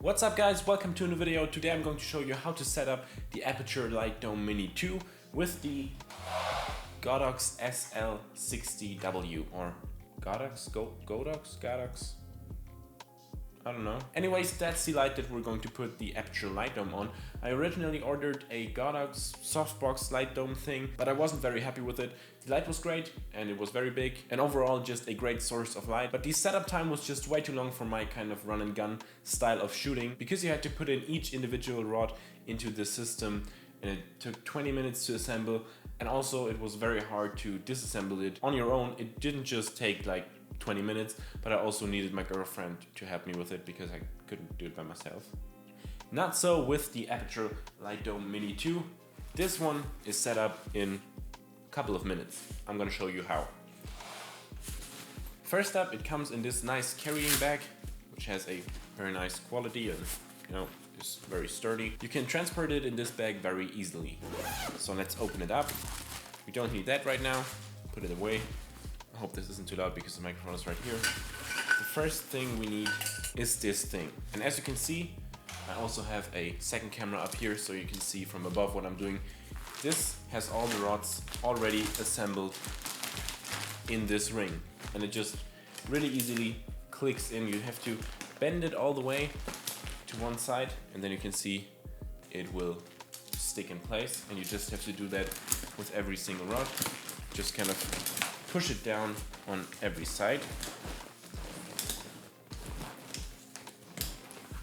What's up guys, welcome to a new video. Today I'm going to show you how to set up the Aputure Lightdome Mini II with the Godox SL60W or Godox? I don't know. Anyways, that's the light that we're going to put the Aputure Lightdome on. I originally ordered a Godox softbox light dome thing, but I wasn't very happy with it. The light was great and it was very big and overall just a great source of light, but the setup time was just way too long for my kind of run and gun style of shooting because you had to put in each individual rod into the system and it took 20 minutes to assemble, and also it was very hard to disassemble it on your own. It didn't just take like 20 minutes, but I also needed my girlfriend to help me with it because I couldn't do it by myself. Not so with the Aputure Lightdome Mini II. This one is set up in a couple of minutes. I'm gonna show you how. First up, it comes in this nice carrying bag, which has a very nice quality and is very sturdy. You can transport it in this bag very easily. So let's open it up. We don't need that right now. Put it away. I hope this isn't too loud because the microphone is right here. The first thing we need is this thing. And as you can see, I also have a second camera up here so you can see from above what I'm doing. This has all the rods already assembled in this ring. And it just really easily clicks in. You have to bend it all the way to one side and then you can see it will stick in place. And you just have to do that with every single rod. Just kind of push it down on every side.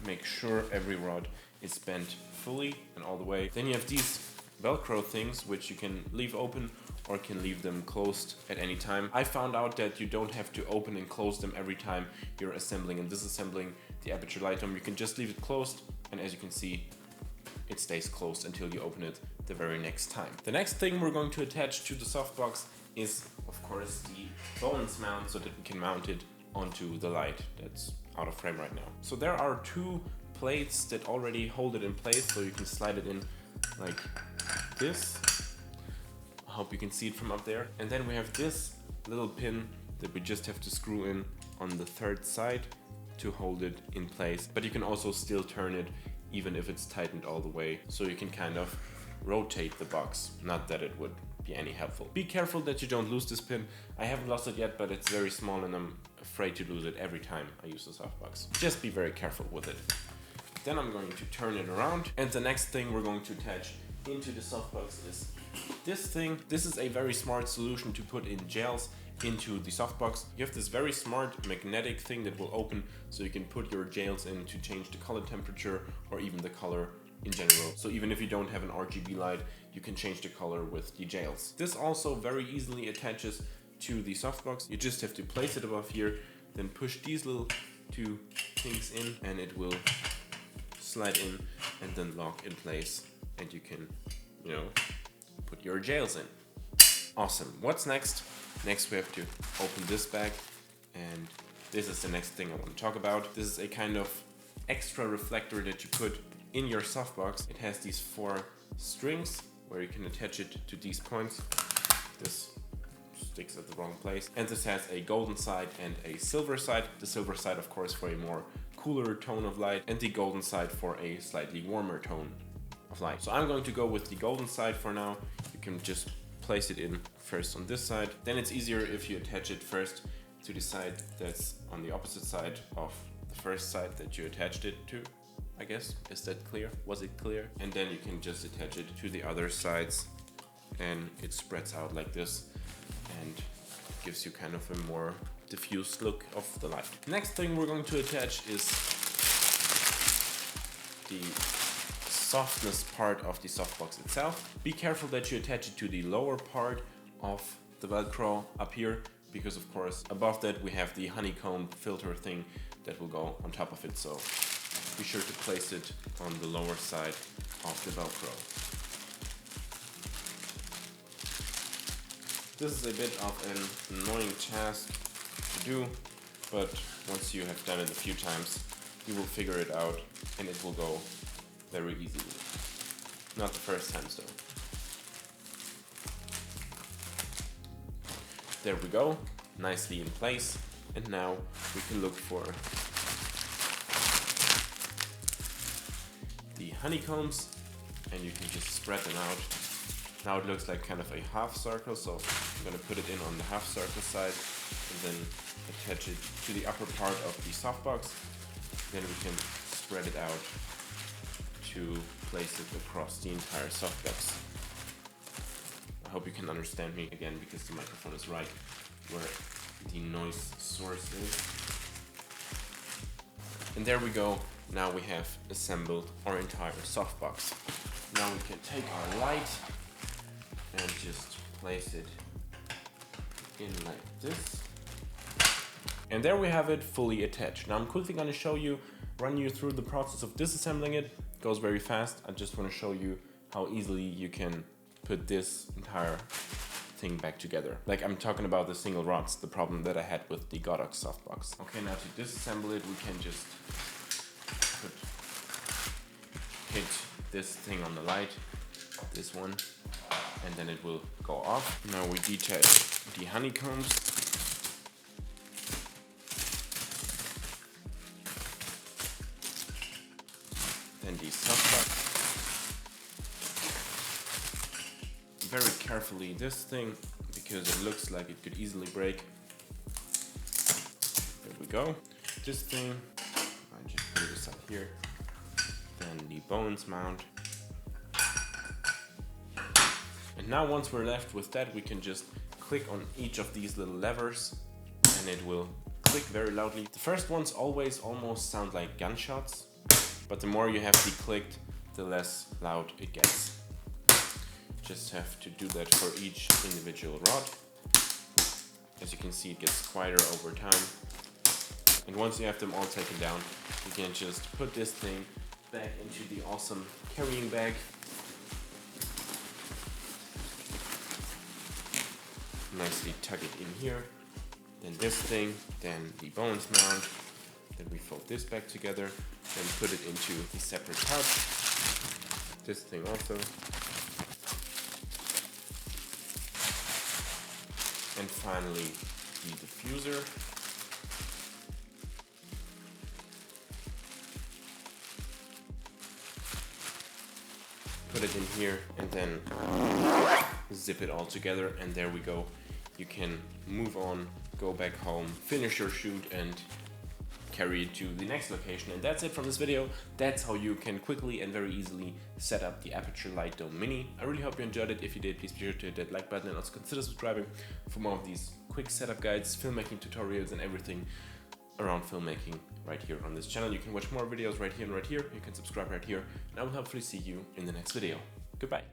Make sure every rod is bent fully and all the way. Then you have these Velcro things which you can leave open or can leave them closed at any time. I found out that you don't have to open and close them every time you're assembling and disassembling the Aputure Lightdome. You can just leave it closed, and as you can see, it stays closed until you open it the very next time. The next thing we're going to attach to the softbox is, of course, the balance mount so that we can mount it onto the light that's out of frame right now. So there are two plates that already hold it in place, so you can slide it in like this. I hope you can see it from up there. And then we have this little pin that we just have to screw in on the third side to hold it in place. But you can also still turn it even if it's tightened all the way, so you can kind of rotate the box. Not that it would be any helpful. Be careful that you don't lose this pin. I haven't lost it yet, but it's very small and I'm afraid to lose it every time I use the softbox. Just be very careful with it. Then I'm going to turn it around, and the next thing we're going to attach into the softbox is this thing. This is a very smart solution to put in gels into the softbox. You have this very smart magnetic thing that will open so you can put your gels in to change the color temperature or even the color in general. So even if you don't have an RGB light, you can change the color with the gels. This also very easily attaches to the softbox. You just have to place it above here, then push these little two things in and it will slide in and then lock in place, and you can, put your gels in. Awesome. What's next? Next we have to open this bag, and this is the next thing I want to talk about. This is a kind of extra reflector that you put in your softbox. It has these 4 strings where you can attach it to these points. This sticks at the wrong place. And this has a golden side and a silver side. The silver side, of course, for a more cooler tone of light, and the golden side for a slightly warmer tone of light. So I'm going to go with the golden side for now. You can just place it in first on this side. Then it's easier if you attach it first to the side that's on the opposite side of the first side that you attached it to, I guess. Is that clear? Was it clear? And then you can just attach it to the other sides and it spreads out like this and gives you kind of a more diffused look of the light. Next thing we're going to attach is the softness part of the softbox itself. Be careful that you attach it to the lower part of the Velcro up here, because of course above that we have the honeycomb filter thing that will go on top of it, so be sure to place it on the lower side of the Velcro. This is a bit of an annoying task to do, but once you have done it a few times, you will figure it out and it will go very easily. Not the first time though. There we go, nicely in place, and now we can look for honeycombs and you can just spread them out. Now it looks like kind of a half circle, so I'm gonna put it in on the half circle side and then attach it to the upper part of the softbox. Then we can spread it out to place it across the entire softbox. I hope you can understand me again because the microphone is right where the noise source is. And there we go. Now we have assembled our entire softbox. Now we can take our light and just place it in like this. And there we have it fully attached. Now I'm quickly going to run you through the process of disassembling it. It goes very fast. I just want to show you how easily you can put this entire thing back together. Like I'm talking about the single rods, the problem that I had with the Godox softbox. Okay, now to disassemble it, we can just hit this thing on the light, this one, and then it will go off. Now we detach the honeycombs. Then the softbox. Very carefully this thing, because it looks like it could easily break. There we go. This thing, I just put this up here. Then the bones mount. And now once we're left with that, we can just click on each of these little levers and it will click very loudly. The first ones always almost sound like gunshots, but the more you have declicked, the less loud it gets. Just have to do that for each individual rod. As you can see, it gets quieter over time. And once you have them all taken down, you can just put this thing back into the awesome carrying bag. Nicely tuck it in here. Then this thing, then the bones mount. Then we fold this back together, then put it into the separate pouch. This thing also. And finally, the diffuser. Put it in here and then zip it all together, and there we go. You can move on, go back home, finish your shoot and carry it to the next location. And that's it from this video. That's how you can quickly and very easily set up the Aputure Lightdome Mini. I really hope you enjoyed it. If you did, please be sure to hit that like button and also consider subscribing for more of these quick setup guides, filmmaking tutorials and everything around filmmaking right here on this channel. You can watch more videos right here and right here. You can subscribe right here, and I will hopefully see you in the next video. Goodbye.